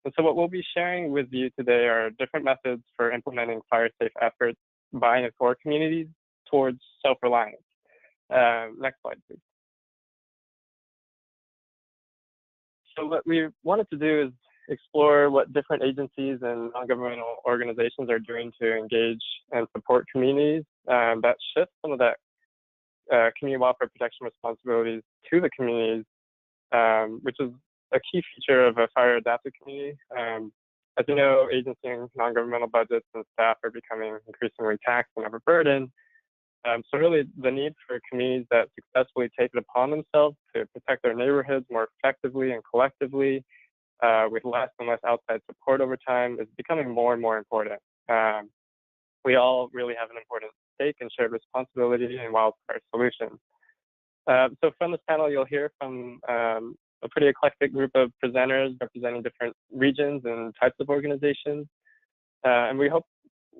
And so what we'll be sharing with you today are different methods for implementing fire-safe efforts by and for communities towards self-reliance. Next slide, please. So what we wanted to do is explore what different agencies and non-governmental organizations are doing to engage and support communities that shift some of that community wildfire protection responsibilities to the communities, which is a key feature of a fire adapted community. As you know, agency and non-governmental budgets and staff are becoming increasingly taxed and overburdened. So really the need for communities that successfully take it upon themselves to protect their neighborhoods more effectively and collectively with less and less outside support over time is becoming more and more important. We all really have an important stake and shared responsibility in wildfire solutions. So from this panel, you'll hear from a pretty eclectic group of presenters representing different regions and types of organizations. And we hope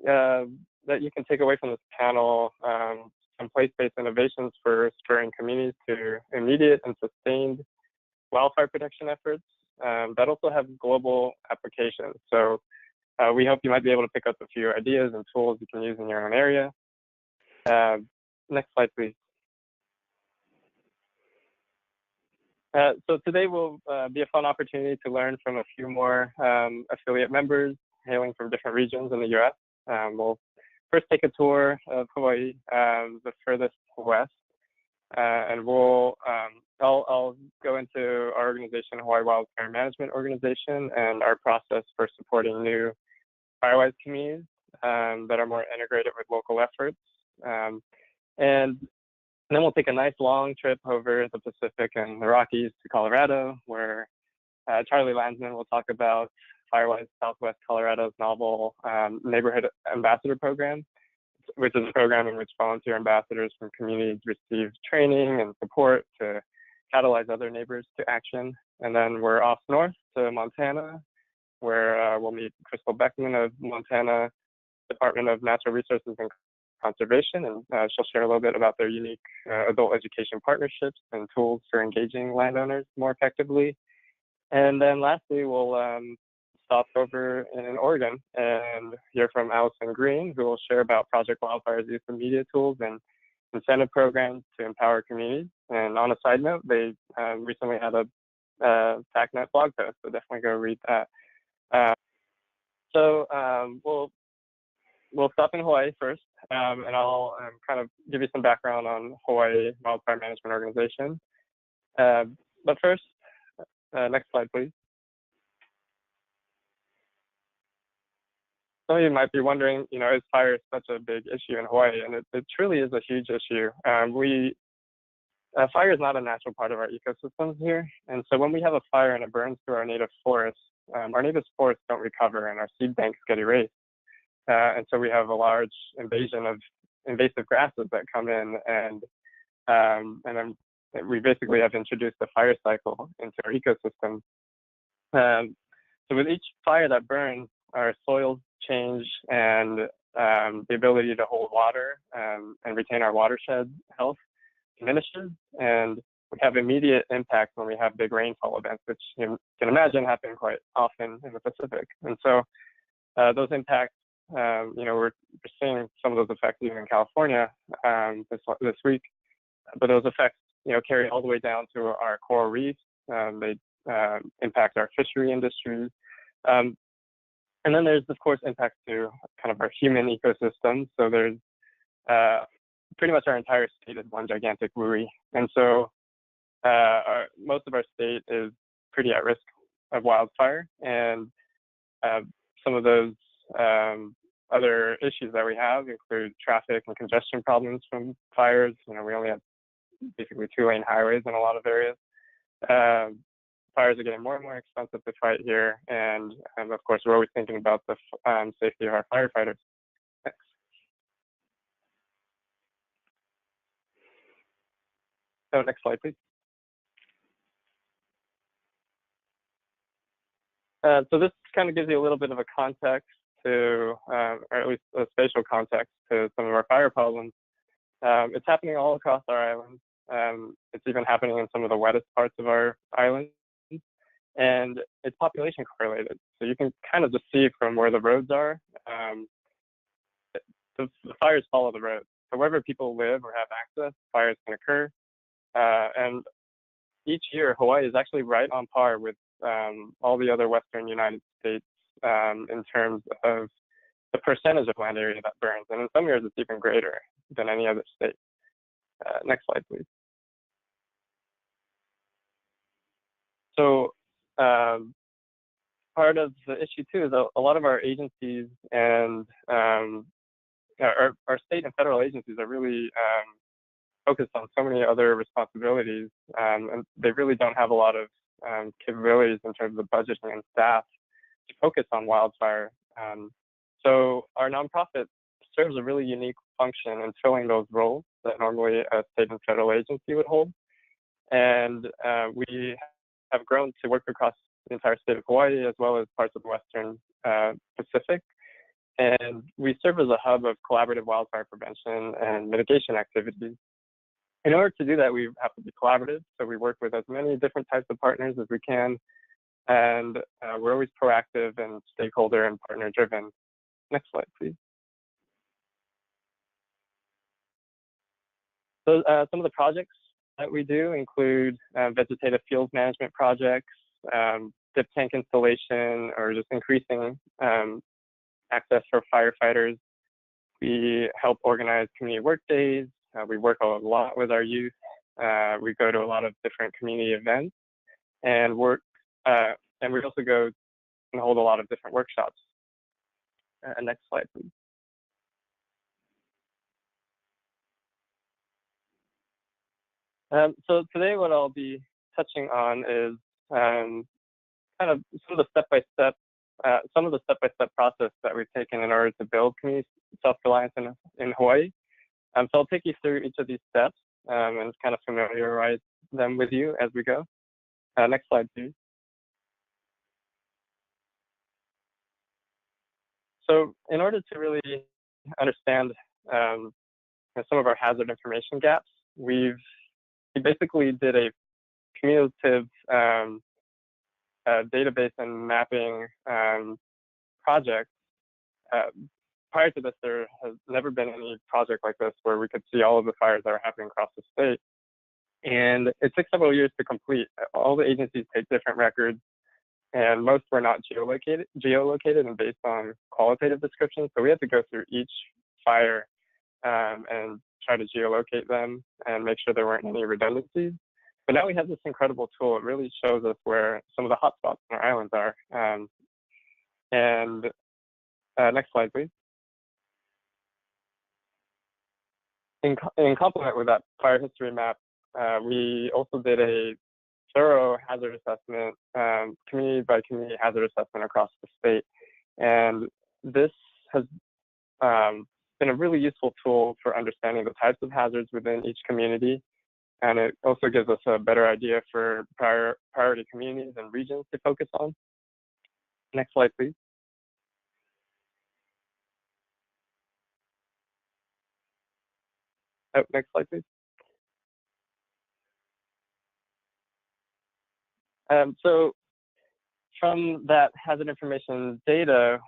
that you can take away from this panel some place-based innovations for spurring communities to immediate and sustained wildfire protection efforts that also have global applications. So we hope you might be able to pick up a few ideas and tools you can use in your own area. Next slide, please. So today will be a fun opportunity to learn from a few more affiliate members hailing from different regions in the US. We'll first take a tour of Hawaii, the furthest west, and I'll go into our organization, Hawaii Wildfire Management Organization, and our process for supporting new Firewise communities that are more integrated with local efforts. And then we'll take a nice long trip over the Pacific and the Rockies to Colorado, where Charlie Landsman will talk about Firewise Southwest Colorado's novel Neighborhood Ambassador Program, which is a program in which volunteer ambassadors from communities receive training and support to catalyze other neighbors to action. And then we're off north to Montana, where we'll meet Crystal Beckman of Montana Department of Natural Resources and Conservation, and she'll share a little bit about their unique adult education partnerships and tools for engaging landowners more effectively. And then lastly, we'll stop over in Oregon and hear from Allison Green, who will share about Project Wildfire's use of media tools and incentive programs to empower communities. And on a side note, they recently had a FACnet blog post, so definitely go read that. We'll stop in Hawaii first, and I'll kind of give you some background on Hawaii Wildfire Management Organization. But first, next slide, please. Some of you might be wondering, is fire such a big issue in Hawaii? And it truly is a huge issue. Fire is not a natural part of our ecosystems here. And so when we have a fire and it burns through our native forests don't recover and our seed banks get erased. And so we have a large invasion of invasive grasses that come in, and then we basically have introduced a fire cycle into our ecosystem. So with each fire that burns, our soils change, and the ability to hold water and retain our watershed health diminishes. And we have immediate impact when we have big rainfall events, which you can imagine happen quite often in the Pacific. And so those impacts, we're seeing some of those effects even in California this week, but those effects, carry all the way down to our coral reefs. They impact our fishery industries. And then there's, of course, impacts to kind of our human ecosystems. So there's pretty much our entire state is one gigantic WUI. And so most of our state is pretty at risk of wildfire. And some of those other issues that we have include traffic and congestion problems from fires. We only have basically 2-lane highways in a lot of areas. Fires are getting more and more expensive to fight here. And of course, we're always thinking about the safety of our firefighters. Thanks. So next slide, please. So this kind of gives you a little bit of a context to, or at least a spatial context to some of our fire problems. It's happening all across our island. It's even happening in some of the wettest parts of our island. and it's population correlated. So you can kind of just see from where the roads are, the fires follow the roads. So wherever people live or have access, fires can occur. And each year, Hawaii is actually right on par with all the other Western United States in terms of the percentage of land area that burns. And in some years, it's even greater than any other state. Next slide, please. So part of the issue too is a lot of our agencies and our state and federal agencies are really focused on so many other responsibilities, and they really don't have a lot of capabilities in terms of budgeting and staff to focus on wildfire. So our nonprofit serves a really unique function in filling those roles that normally a state and federal agency would hold. And we have grown to work across the entire state of Hawaii as well as parts of the Western Pacific. And we serve as a hub of collaborative wildfire prevention and mitigation activities. In order to do that, we have to be collaborative. So we work with as many different types of partners as we can. And we're always proactive and stakeholder and partner driven. Next slide, please. So some of the projects that we do include vegetative field management projects, dip tank installation, or just increasing access for firefighters. We help organize community work days. We work a lot with our youth. We go to a lot of different community events and work, and we also go and hold a lot of different workshops. Next slide, please. So today what I'll be touching on is kind of some of the step-by-step process that we've taken in order to build community self-reliance in Hawaii. So I'll take you through each of these steps and kind of familiarize them with you as we go. Next slide, please. So in order to really understand some of our hazard information gaps, we basically did a cumulative database and mapping project. Prior to this, there has never been any project like this where we could see all of the fires that are happening across the state. And it took several years to complete. All the agencies take different records, and most were not geolocated and based on qualitative descriptions. So we had to go through each fire and try to geolocate them and make sure there weren't any redundancies. But now we have this incredible tool. It really shows us where some of the hotspots in our islands are. Next slide, please. In complement with that fire history map, we also did a thorough hazard assessment, community by community hazard assessment across the state. And this has been a really useful tool for understanding the types of hazards within each community. And it also gives us a better idea for priority communities and regions to focus on. Next slide, please. Oh, next slide, please. So from that hazard information data,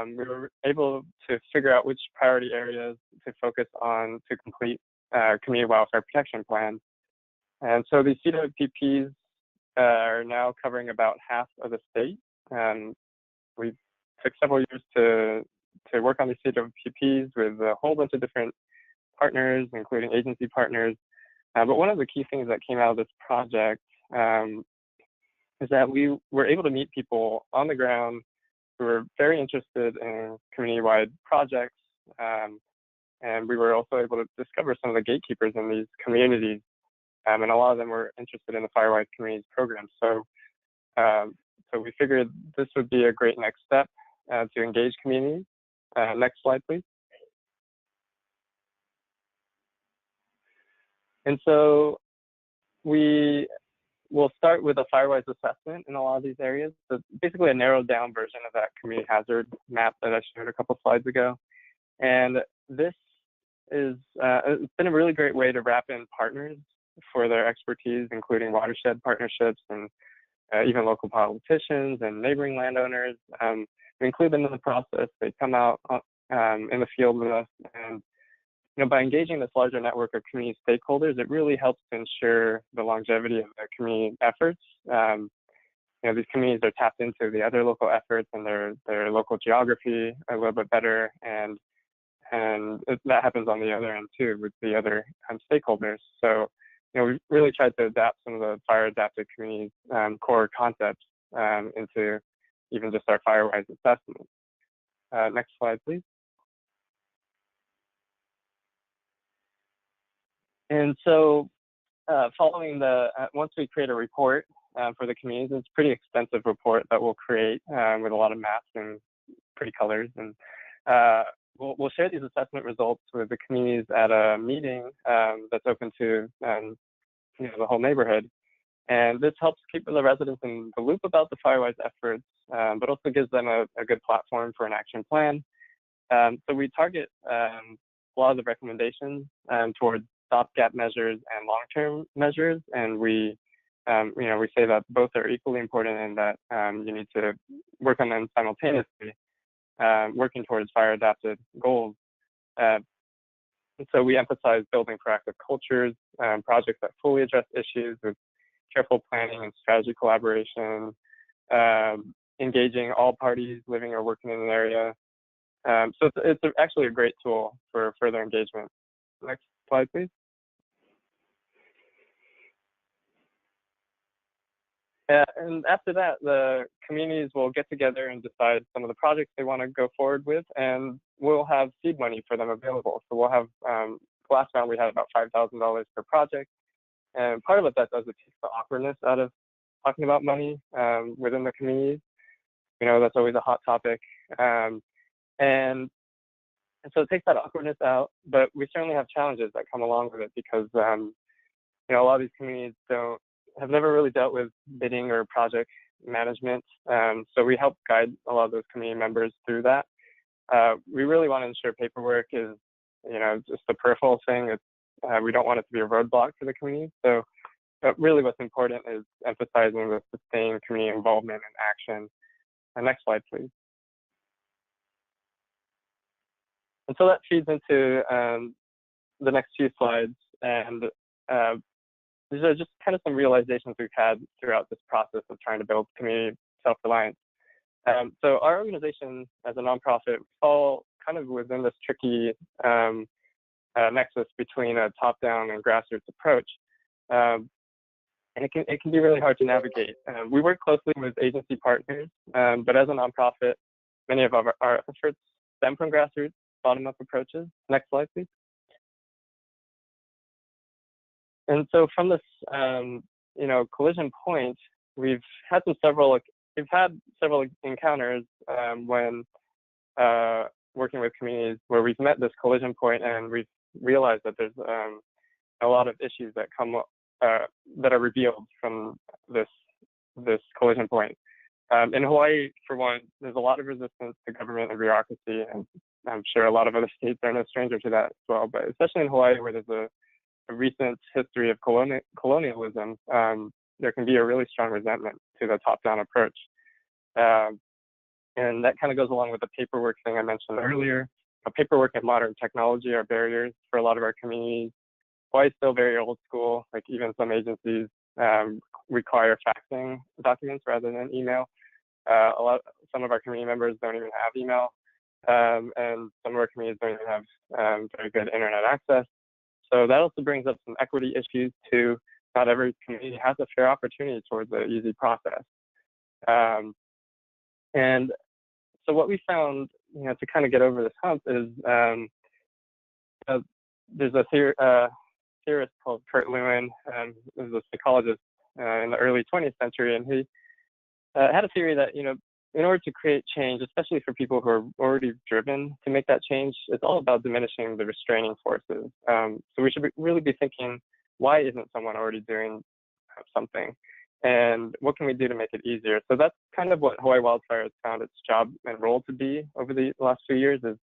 we were able to figure out which priority areas to focus on to complete community wildfire protection plans. And so these CWPPs are now covering about half of the state. We took several years to work on these CWPPs with a whole bunch of different partners, including agency partners. But one of the key things that came out of this project is that we were able to meet people on the ground who were very interested in community-wide projects. And we were also able to discover some of the gatekeepers in these communities. And a lot of them were interested in the Firewise Communities program. So we figured this would be a great next step to engage communities. Next slide, please. And so we will start with a Firewise assessment in a lot of these areas. So basically a narrowed down version of that community hazard map that I showed a couple slides ago. And this is, it's been a really great way to wrap in partners for their expertise, including watershed partnerships and even local politicians and neighboring landowners. We include them in the process. They come out in the field with us, and by engaging this larger network of community stakeholders, it really helps to ensure the longevity of the community efforts. These communities are tapped into the other local efforts and their local geography a little bit better, and that happens on the other end too with the other stakeholders. So, we really tried to adapt some of the fire adaptive community core concepts into even just our Firewise assessment. Next slide, please. And so, following once we create a report for the communities, it's a pretty extensive report that we'll create with a lot of maps and pretty colors, and we'll share these assessment results with the communities at a meeting that's open to the whole neighborhood. And this helps keep the residents in the loop about the Firewise efforts, but also gives them a good platform for an action plan. So we target a lot of the recommendations towards stopgap measures and long-term measures, and we say that both are equally important and that you need to work on them simultaneously, working towards fire-adapted goals. And so we emphasize building proactive cultures, projects that fully address issues with careful planning and strategy collaboration, engaging all parties living or working in an area. So it's actually a great tool for further engagement. Next slide, please. And after that, the communities will get together and decide some of the projects they want to go forward with, and we'll have seed money for them available. So we'll have, last round we had about $5,000 per project. And part of what that does, it takes the awkwardness out of talking about money within the communities. That's always a hot topic. And so it takes that awkwardness out, but we certainly have challenges that come along with it because, a lot of these communities have never really dealt with bidding or project management. So we help guide a lot of those community members through that. We really want to ensure paperwork is, just a peripheral thing. We don't want it to be a roadblock for the community. So, but really what's important is emphasizing the sustained community involvement and action. Next slide, please. And so that feeds into the next few slides. And these are just kind of some realizations we've had throughout this process of trying to build community self-reliance. So our organization as a nonprofit fall kind of within this tricky nexus between a top-down and grassroots approach. And it can be really hard to navigate. We work closely with agency partners, but as a nonprofit, many of our efforts stem from grassroots, bottom-up approaches. Next slide, please. And so from this, collision point, we've had several encounters when working with communities where we've met this collision point, and we've realized that there's a lot of issues that come that are revealed from this collision point. In Hawaii, for one, there's a lot of resistance to government and bureaucracy, and I'm sure a lot of other states are no stranger to that as well. But especially in Hawaii, where there's a recent history of colonialism, there can be a really strong resentment to the top-down approach. And that kind of goes along with the paperwork thing I mentioned earlier. Paperwork and modern technology are barriers for a lot of our communities. Hawaii is still very old school. Like even some agencies require faxing documents rather than email. Some of our community members don't even have email, and some of our communities don't even have very good internet access. So that also brings up some equity issues too. Not every community has a fair opportunity towards an easy process. And so what we found, to kind of get over this hump is there's a theorist called Kurt Lewin, who was a psychologist in the early 20th century, and he had a theory that, in order to create change, especially for people who are already driven to make that change, it's all about diminishing the restraining forces. So we should really be thinking, why isn't someone already doing something? And what can we do to make it easier? So that's kind of what Hawaii Wildfire has found its job and role to be over the last few years, is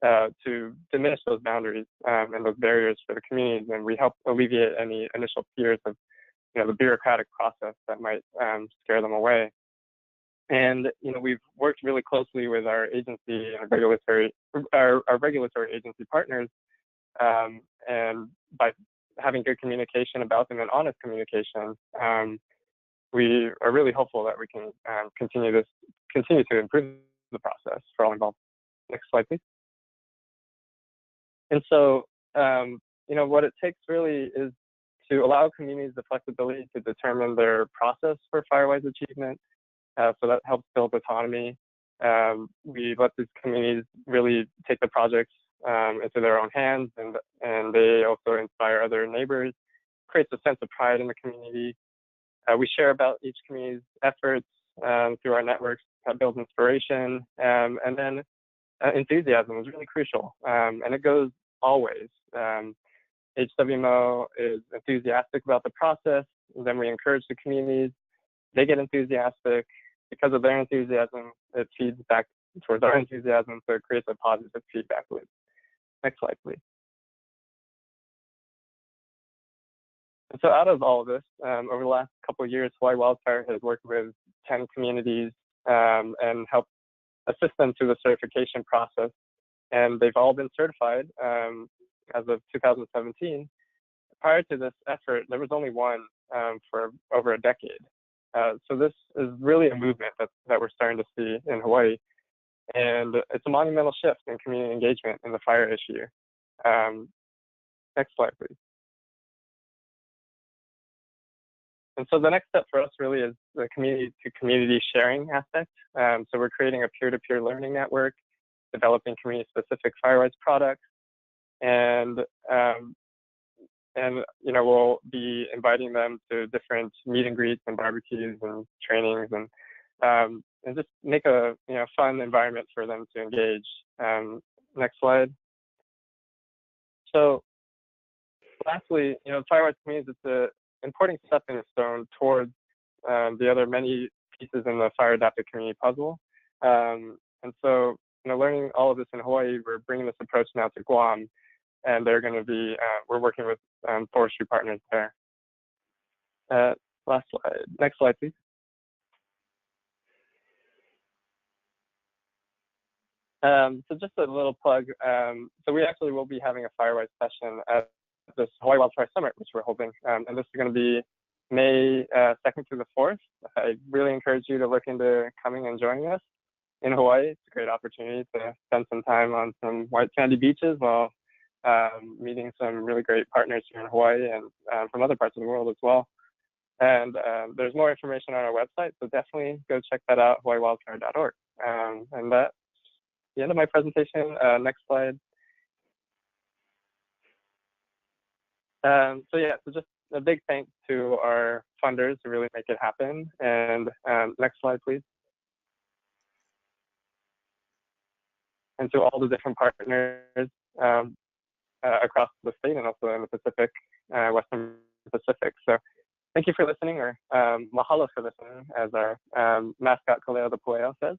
to diminish those boundaries and those barriers for the communities. And we help alleviate any initial fears of the bureaucratic process that might scare them away. And we've worked really closely with our agency and our regulatory agency partners, and by having good communication about them and honest communication, we are really hopeful that we can continue to improve the process for all involved. Next slide, please. And so, what it takes really is to allow communities the flexibility to determine their process for Firewise achievement. So that helps build autonomy. We let these communities really take the projects into their own hands, and they also inspire other neighbors, creates a sense of pride in the community. We share about each community's efforts through our networks that builds inspiration, and then enthusiasm is really crucial, and it goes always. HWMO is enthusiastic about the process, and then we encourage the communities. They get enthusiastic. Because of their enthusiasm, it feeds back towards our enthusiasm, so it creates a positive feedback loop. Next slide, please. And so out of all of this, over the last couple of years, Hawaii Wildfire has worked with 10 communities and helped assist them through the certification process. And they've all been certified as of 2017. Prior to this effort, there was only one for over a decade. So this is really a movement that we're starting to see in Hawaii. And it's a monumental shift in community engagement in the fire issue. Next slide, please. And so the next step for us really is the community-to-community sharing aspect. So we're creating a peer-to-peer learning network, developing community-specific Firewise products, and we'll be inviting them to different meet and greets and barbecues and trainings, and just make a fun environment for them to engage. Next slide. So lastly, Firewise communities, it's an important stepping stone towards the other many pieces in the fire adaptive community puzzle. And so, learning all of this in Hawaii, we're bringing this approach now to Guam, and they're going to be, we're working with forestry partners there. Last slide. Next slide, please. So just a little plug. So we actually will be having a Firewise session at this Hawaii Wildfire Summit, which we're holding. And this is going to be May 2nd through the 4th. I really encourage you to look into coming and joining us in Hawaii. It's a great opportunity to spend some time on some white sandy beaches while meeting some really great partners here in Hawaii and from other parts of the world as well. And there's more information on our website, so definitely go check that out, hawaiiwildfire.org. And that's the end of my presentation. Next slide. So just a big thanks to our funders who really make it happen. And next slide, please. And to all the different partners across the state and also in the Pacific, Western Pacific. So thank you for listening, or mahalo for listening, as our mascot Kaleo the Pueo says.